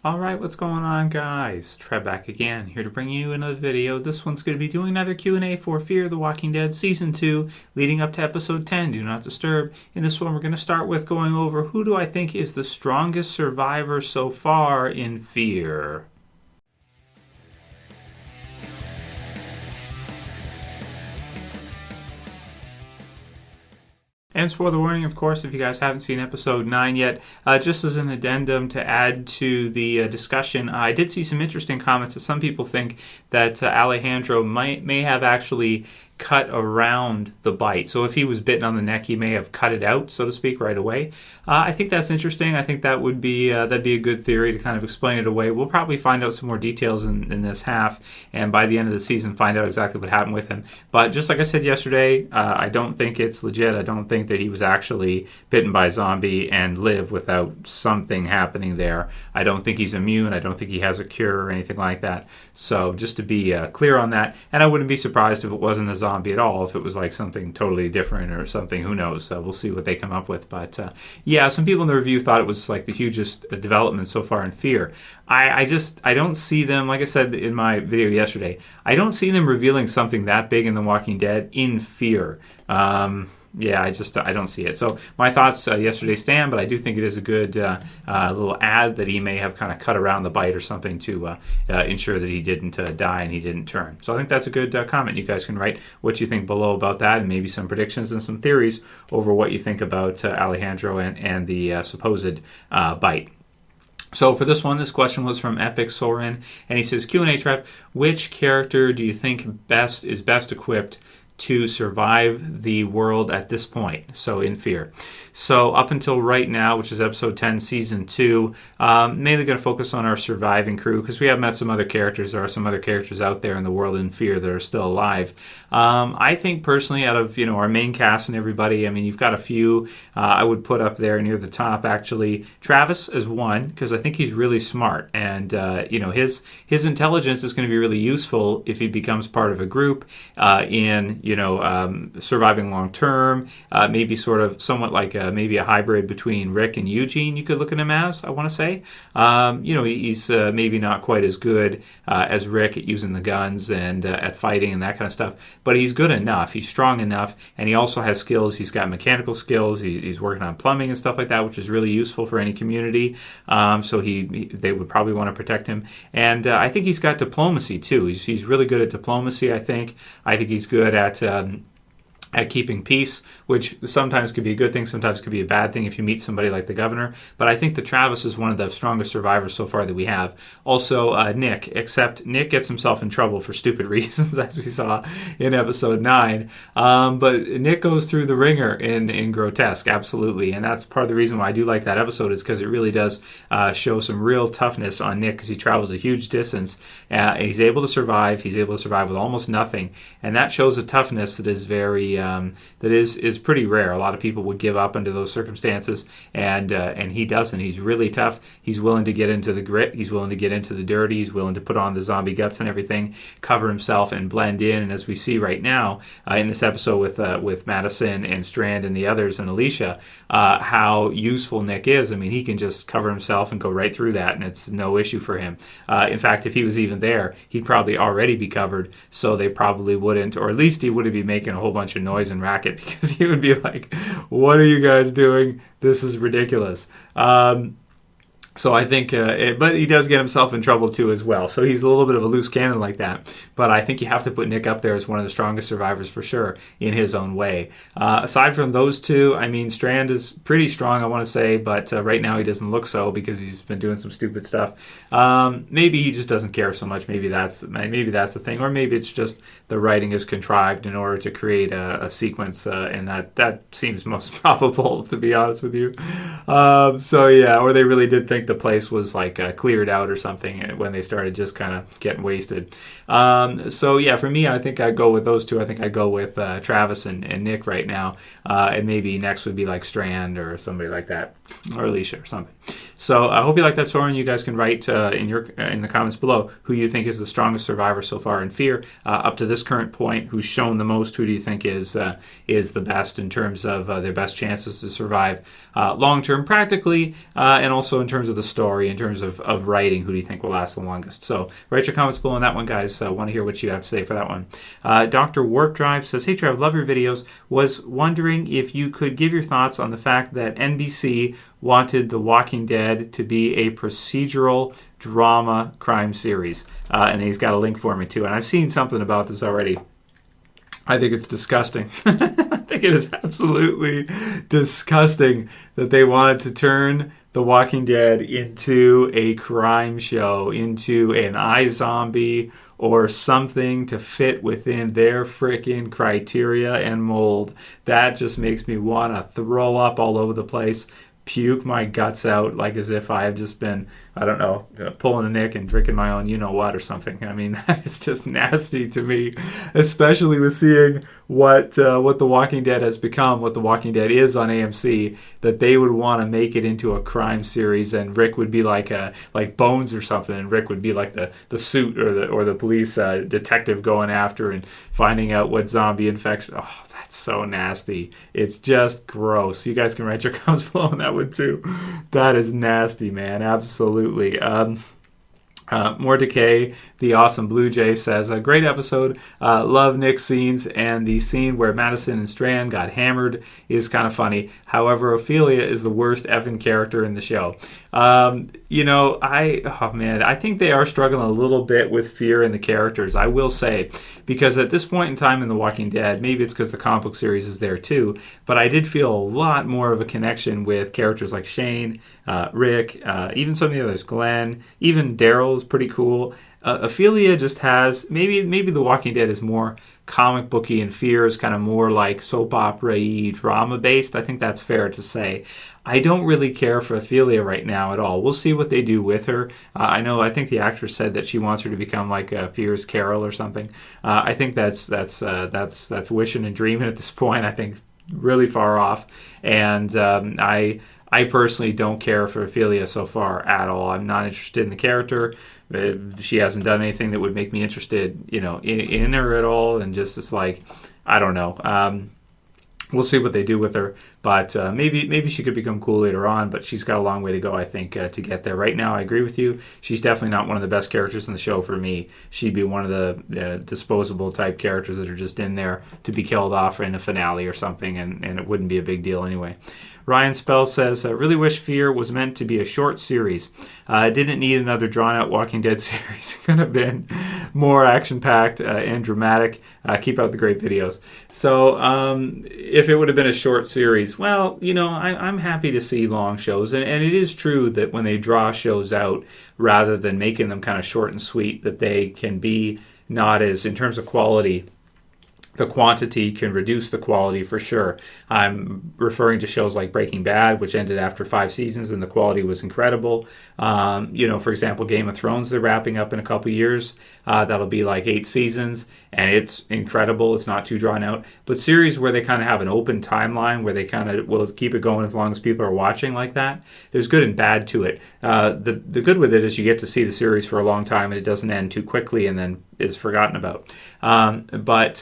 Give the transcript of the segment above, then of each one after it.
Alright, what's going on, guys? Trev back again, here to bring you another video. This one's going to be doing another Q&A for Fear the Walking Dead Season 2, leading up to Episode 10, Do Not Disturb. In this one, we're going to start with going over who do I think is the strongest survivor so far in Fear. And spoiler warning, of course, if you guys haven't seen episode 9 yet, just as an addendum to add to the discussion, I did see some interesting comments that some people think that Alejandro may have actually cut around the bite. So if he was bitten on the neck, he may have cut it out, so to speak, right away. I think that's interesting. I think that would be that'd be a good theory to kind of explain it away. We'll probably find out some more details in this half, and by the end of the season, find out exactly what happened with him. But just like I said yesterday, I don't think it's legit. I don't think that he was actually bitten by a zombie and lived without something happening there. I don't think he's immune. I don't think he has a cure or anything like that. So just to be clear on that, and I wouldn't be surprised if it wasn't a zombie at all, if it was like something totally different or something, who knows. We'll see what they come up with. But yeah, some people in the review thought it was like the hugest development so far in Fear. I don't see them, like I said in my video yesterday, I don't see them revealing something that big in The Walking Dead in Fear. Yeah, I don't see it. So my thoughts yesterday stand, but I do think it is a good little ad that he may have kind of cut around the bite or something to ensure that he didn't die and he didn't turn. So I think that's a good comment. You guys can write what you think below about that, and maybe some predictions and some theories over what you think about Alejandro and the supposed bite. So for this one, this question was from EpicSoren, and he says, Q&A, Trev, which character do you think is best equipped to survive the world at this point, so in Fear? So up until right now, which is episode 10, season 2, mainly going to focus on our surviving crew, because we have met some other characters. There are some other characters out there in the world in Fear that are still alive. I think personally, out of our main cast and everybody, I mean, you've got a few I would put up there near the top, actually. Travis is one, because I think he's really smart, and his intelligence is going to be really useful if he becomes part of a group in surviving long term, maybe sort of somewhat like maybe a hybrid between Rick and Eugene, you could look at him as, I want to say. He's maybe not quite as good as Rick at using the guns and at fighting and that kind of stuff, but he's good enough, he's strong enough, and he also has skills. He's got mechanical skills, he's working on plumbing and stuff like that, which is really useful for any community, so they would probably want to protect him. And I think he's got diplomacy too. He's really good at diplomacy, I think. I think he's good at keeping peace, which sometimes could be a good thing, sometimes could be a bad thing if you meet somebody like the governor. But I think that Travis is one of the strongest survivors so far that we have. Also, Nick, except Nick gets himself in trouble for stupid reasons, as we saw in episode 9. But Nick goes through the ringer in Grotesque, absolutely. And that's part of the reason why I do like that episode, is because it really does show some real toughness on Nick, because he travels a huge distance. And he's able to survive. He's able to survive with almost nothing. And that shows a toughness that is very that is pretty rare. A lot of people would give up under those circumstances, and he doesn't. He's really tough. He's willing to get into the grit. He's willing to get into the dirty. He's willing to put on the zombie guts and everything, cover himself and blend in. And as we see right now in this episode with Madison and Strand and the others and Alicia, how useful Nick is. I mean, he can just cover himself and go right through that, and it's no issue for him. In fact, if he was even there, he'd probably already be covered, so they probably wouldn't, or at least he wouldn't be making a whole bunch of noise and racket, because he would be like, what are you guys doing? This is ridiculous. So I think, but he does get himself in trouble too as well. So he's a little bit of a loose cannon like that. But I think you have to put Nick up there as one of the strongest survivors for sure in his own way. Aside from those two, I mean, Strand is pretty strong, I want to say, but right now he doesn't look so, because he's been doing some stupid stuff. Maybe he just doesn't care so much. Maybe that's the thing, or maybe it's just the writing is contrived in order to create a sequence, and that seems most probable, to be honest with you. So yeah, or they really did think the place was like cleared out or something when they started just kind of getting wasted. So yeah, for me, I think I'd go with those two. I think I'd go with Travis and Nick right now, and maybe next would be like Strand or somebody like that. or Alicia or something. So I hope you like that, Soren. You guys can write in the comments below who you think is the strongest survivor so far in Fear up to this current point. Who's shown the most? Who do you think is the best in terms of their best chances to survive long term, practically, and also in terms of the story, in terms of writing? Who do you think will last the longest? So write your comments below on that one, guys. I want to hear what you have to say for that one. DoctorWarpdrive says, "Hey Trev, love your videos. Was wondering if you could give your thoughts on the fact that NBC wanted The Walking Dead to be a procedural drama crime series." And he's got a link for me, too. And I've seen something about this already. I think it's disgusting. I think it is absolutely disgusting that they wanted to turn The Walking Dead into a crime show, into an iZombie or something to fit within their frickin' criteria and mold. That just makes me want to throw up all over the place, puke my guts out, like as if I have just been, I don't know, pulling a nick and drinking my own you-know-what or something. I mean, that is just nasty to me, especially with seeing what The Walking Dead has become, what The Walking Dead is on AMC, that they would want to make it into a crime series, and Rick would be like Bones or something, and Rick would be like the suit or the police detective going after and finding out what zombie infection. Oh, that's so nasty. It's just gross. You guys can write your comments below on that one too. That is nasty, man. Absolutely. Mordecai The Awesome Bluejay says, "A great episode. Love Nick's scenes, and the scene where Madison and Strand got hammered is kind of funny. However, Ofelia is the worst effing character in the show." I think they are struggling a little bit with fear in the characters, I will say, because at this point in time in The Walking Dead, maybe it's because the comic book series is there too, but I did feel a lot more of a connection with characters like Shane, Rick, even some of the others, Glenn, even Daryl is pretty cool. Ofelia just has, maybe The Walking Dead is more comic booky and Fear is kind of more like soap opera-y, drama-based. I think that's fair to say. I don't really care for Ofelia right now at all. We'll see what they do with her. I think the actress said that she wants her to become like Fear's Carol or something. I think that's wishing and dreaming at this point. I think really far off. And I personally don't care for Ofelia so far at all. I'm not interested in the character. She hasn't done anything that would make me interested, in her at all. And just it's like, I don't know. We'll see what they do with her, but maybe she could become cool later on, but she's got a long way to go, I think, to get there. Right now, I agree with you. She's definitely not one of the best characters in the show for me. She'd be one of the disposable type characters that are just in there to be killed off in a finale or something, and it wouldn't be a big deal anyway. Ryan Spell says, "I really wish Fear was meant to be a short series. Didn't need another drawn-out Walking Dead series. Could have been more action-packed and dramatic. Keep out the great videos." So if it would have been a short series, well, I'm happy to see long shows. And it is true that when they draw shows out, rather than making them kind of short and sweet, that they can be not as, in terms of quality, the quantity can reduce the quality for sure. I'm referring to shows like Breaking Bad, which ended after 5 seasons and the quality was incredible. For example, Game of Thrones, they're wrapping up in a couple years. That'll be like 8 seasons, and it's incredible. It's not too drawn out. But series where they kind of have an open timeline, where they kind of will keep it going as long as people are watching like that, there's good and bad to it. The good with it is you get to see the series for a long time, and it doesn't end too quickly and then is forgotten about. But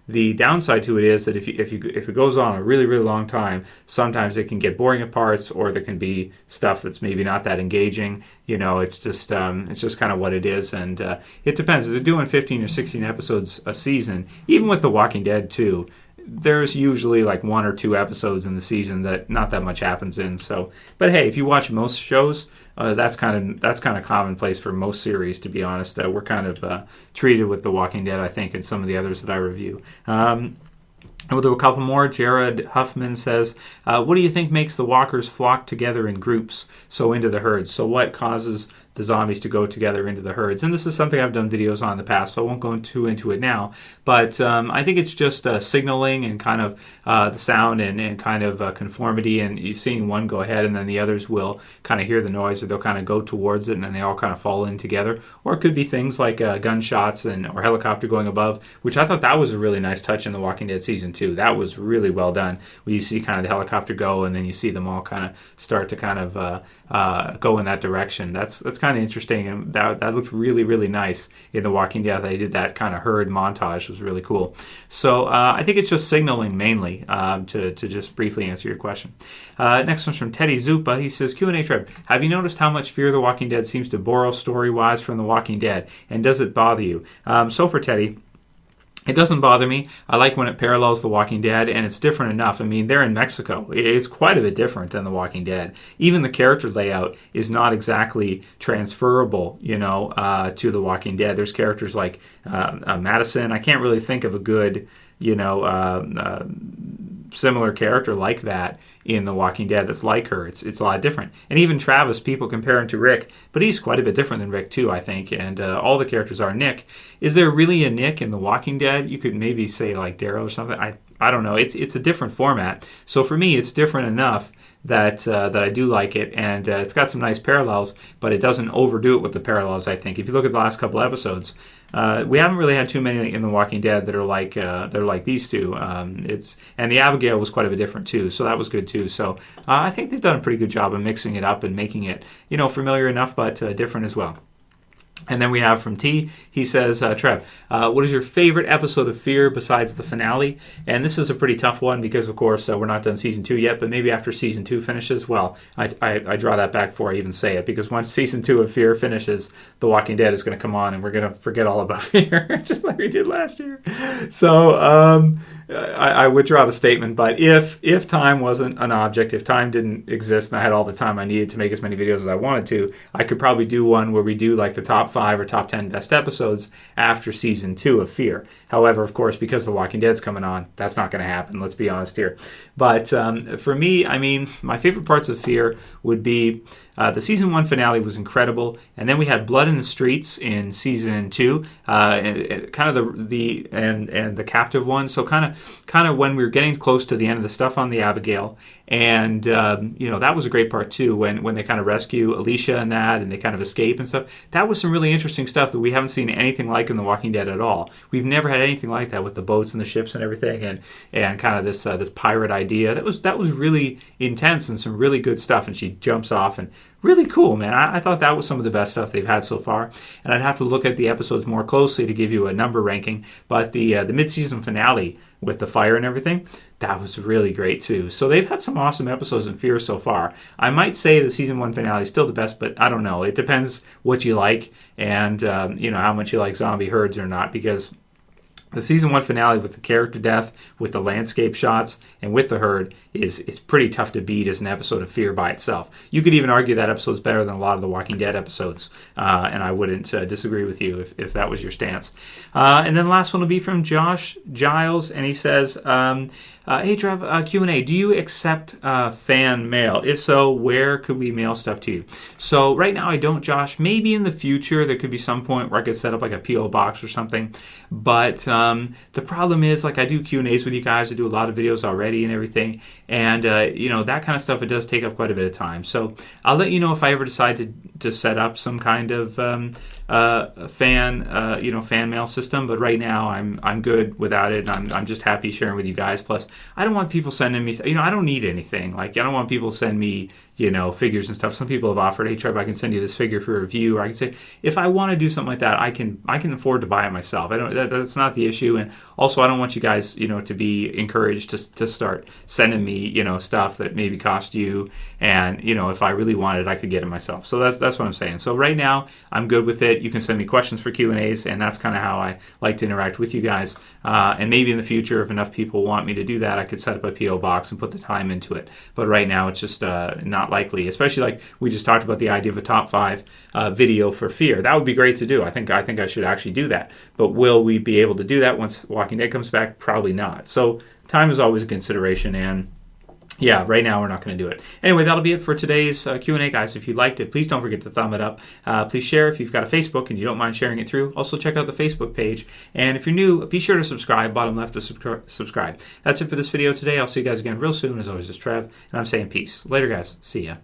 the downside to it is that if it goes on a really, really long time, sometimes it can get boring at parts, or there can be stuff that's maybe not that engaging. It's just kind of what it is, and it depends. If they're doing 15 or 16 episodes a season, even with The Walking Dead too, there's usually like 1 or 2 episodes in the season that not that much happens in. So, but hey, if you watch most shows, that's kind of commonplace for most series, to be honest. We're kind of treated with The Walking Dead, I think, and some of the others that I review. We'll do a couple more. Jarrod Huffman says, "What do you think makes the walkers flock together in groups, so into the herds? So what causes the zombies to go together into the herds?" And this is something I've done videos on in the past, so I won't go too into it now. But I think it's just signaling and kind of the sound and kind of conformity, and you're seeing one go ahead and then the others will kind of hear the noise, or they'll kind of go towards it and then they all kind of fall in together. Or it could be things like gunshots or helicopter going above, which I thought that was a really nice touch in The Walking Dead Season 2. That was really well done. Where you see kind of the helicopter go, and then you see them all kind of start to kind of go in that direction. That's kind of interesting, and that looked really, really nice in The Walking Dead. They did that kind of herd montage. Was really cool. So I think it's just signaling mainly to just briefly answer your question. Next one's from Teddy Zuppa. He says, Q&A Trev, have you noticed how much Fear the Walking Dead seems to borrow story-wise from The Walking Dead, and does it bother you? So for Teddy, it doesn't bother me. I like when it parallels The Walking Dead, and it's different enough. I mean, they're in Mexico. It's quite a bit different than The Walking Dead. Even the character layout is not exactly transferable, to The Walking Dead. There's characters like Madison. I can't really think of a good, similar character like that in The Walking Dead that's like her. It's a lot different. And even Travis, people compare him to Rick, but he's quite a bit different than Rick too, I think. And all the characters are Nick. Is there really a Nick in The Walking Dead? You could maybe say like Daryl or something. I don't know. It's a different format. So for me, it's different enough that I do like it, and it's got some nice parallels, but it doesn't overdo it with the parallels, I think. If you look at the last couple episodes, we haven't really had too many in The Walking Dead that are like these two. And the Abigail was quite a bit different too, so that was good too. So I think they've done a pretty good job of mixing it up and making it familiar enough, but different as well. And then we have from T, he says, Trev, what is your favorite episode of Fear besides the finale? And this is a pretty tough one because, of course, we're not done Season 2 yet, but maybe after Season 2 finishes, well, I draw that back before I even say it, because once Season 2 of Fear finishes, The Walking Dead is going to come on, and we're going to forget all about Fear, just like we did last year. So I withdraw the statement, but if time wasn't an object, if time didn't exist and I had all the time I needed to make as many videos as I wanted to, I could probably do one where we do like the top 5 or top 10 best episodes after Season 2 of Fear. However, of course, because The Walking Dead's coming on, that's not going to happen, let's be honest here. But for me, I mean, my favorite parts of Fear would be the Season 1 finale was incredible, and then we had Blood in the Streets in Season 2, kind of the captive one. So kind of when we were getting close to the end of the stuff on the Abigail, and that was a great part too, when they kind of rescue Alicia and that, and they kind of escape and stuff. That was some really interesting stuff that we haven't seen anything like in The Walking Dead at all. We've never had anything like that with the boats and the ships and everything, and kind of this pirate idea. That was really intense and some really good stuff. And she jumps off, and really cool, man. I thought that was some of the best stuff they've had so far. And I'd have to look at the episodes more closely to give you a number ranking. But the mid-season finale with the fire and everything, that was really great too. So they've had some awesome episodes in Fear so far. I might say the Season 1 finale is still the best, but I don't know. It depends what you like and how much you like zombie herds or not, because the Season 1 finale with the character death, with the landscape shots, and with the herd is pretty tough to beat as an episode of Fear by itself. You could even argue that episode's better than a lot of the Walking Dead episodes, and I wouldn't disagree with you if that was your stance. And then the last one will be from Josh Giles, and he says, hey Trev, Q&A, do you accept fan mail? If so, where could we mail stuff to you? So right now I don't, Josh. Maybe in the future there could be some point where I could set up like a P.O. box or something, but the problem is, like, I do Q&As with you guys, I do a lot of videos already and everything, and that kind of stuff, it does take up quite a bit of time. So I'll let you know if I ever decide to set up some kind of fan mail system, but right now I'm good without it, and I'm just happy sharing with you guys. Plus, I don't want people sending me, I don't need anything. Like, I don't want people to send me, figures and stuff. Some people have offered, hey Trev, I can send you this figure for review, or I can say, if I want to do something like that, I can afford to buy it myself. That's not the issue. And also, I don't want you guys, to be encouraged to start sending me, stuff that maybe cost you, and if I really wanted it, I could get it myself. So that's what I'm saying. So right now, I'm good with it. You can send me questions for Q&As, and that's kind of how I like to interact with you guys. And maybe in the future, if enough people want me to do that, I could set up a P.O. box and put the time into it. But right now, it's just not likely, especially like we just talked about the idea of a top 5 video for Fear. That would be great to do. I think I should actually do that. But will we be able to do that once Walking Dead comes back? Probably not. So time is always a consideration, and yeah, right now we're not going to do it. Anyway, that'll be it for today's Q&A, guys. If you liked it, please don't forget to thumb it up. Please share if you've got a Facebook and you don't mind sharing it through. Also, check out the Facebook page. And if you're new, be sure to subscribe. Bottom left to subscribe. That's it for this video today. I'll see you guys again real soon. As always, it's Trev, and I'm saying peace. Later, guys. See ya.